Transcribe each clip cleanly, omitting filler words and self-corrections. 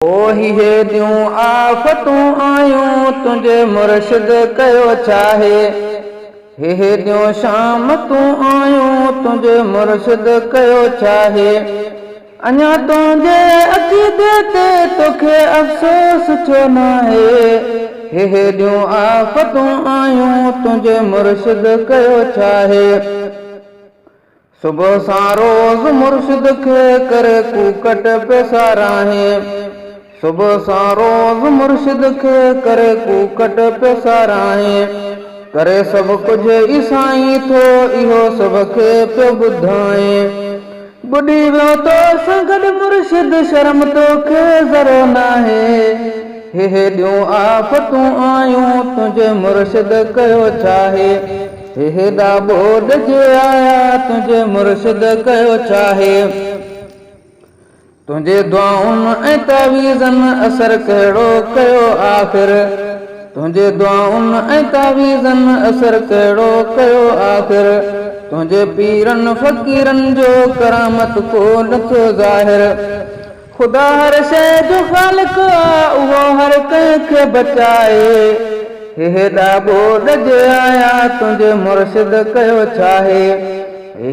ओ हेॾियूं आफ़तूं आयूं तुंहिंजे मुर्शिद कयो चाहे। हेॾियूं शामतूं आयूं तुंहिंजे मुर्शिद कयो चाहे। अञा तुंहिंजे अक़ीदे ते तोखे अफ़सोस छो नाहे। हेॾियूं आफ़तूं आयूं तुंहिंजे मुर्शिद कयो चाहे। सुबुह सां रोज़ मुर्शिद खे करे कूकट पेसाराहे। सुबुह सां रोज़ मुर्शिद खे करे कूकट पेसाराहे। करे सभु कुझु ईसाई थो इहो सभु खे पियो ॿुधाए। ॿुधी वियो तो संगत मुर्शिद शर्म तोखे ज़रो नाहे। हेॾियूं आफ़तूं आयूं तुंहिंजे मुर्शिद कयो चाहे। हेॾा ॿोॾ जे आया तुंहिंजे मुर्शिद कयो चाहे। तुंहिंजे दुआउनि ऐं तावीज़नि असर कहिड़ो कयो आख़िर। तुंहिंजे दुआउनि ऐं तावीज़नि असर कहिड़ो कयो आख़िर। तुंहिंजे पीरनि फ़क़ीरनि जो करामत को नथो ज़ाहिर। ख़ुदा हर शइ जो ख़ालिक़ आहे उहो हर कंहिंखे बचाए। हेॾा ॿोॾ जे आया तुंहिंजे मुर्शिद कयो चाहे।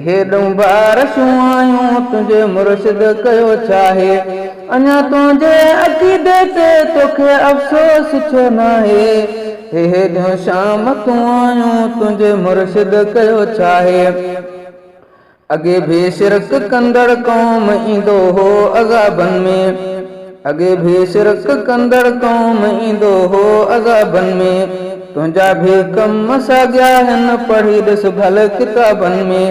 हेॾूं बारिशूं आयूं तुंहिंजे मुर्शिद कयो चाहे। अञा तुंहिंजे अक़ीदे ते तोखे अफ़सोस छो नाहे। हेॾियूं शामतूं आयूं तुंहिंजे मुर्शिद कयो चाहे। अॻे बि शिरक कंदड़ क़ौम ईंदो हो अज़ाबनि में। अॻे बि शिरक कंदड़ क़ौम ईंदो हो अज़ाबनि में। तुंहिंजा बि कम साॻिया आहिनि पढ़ी ॾिस भल किताबनि में।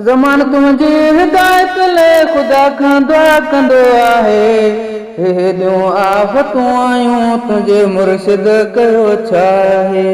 ज़मान तुंहिंजी हिदायत लाइ ख़ुदा खां दुआ कंदो आहे। हेॾियूं आफ़तूं आयूं तुंहिंजे मुर्शिद कयो चाहे।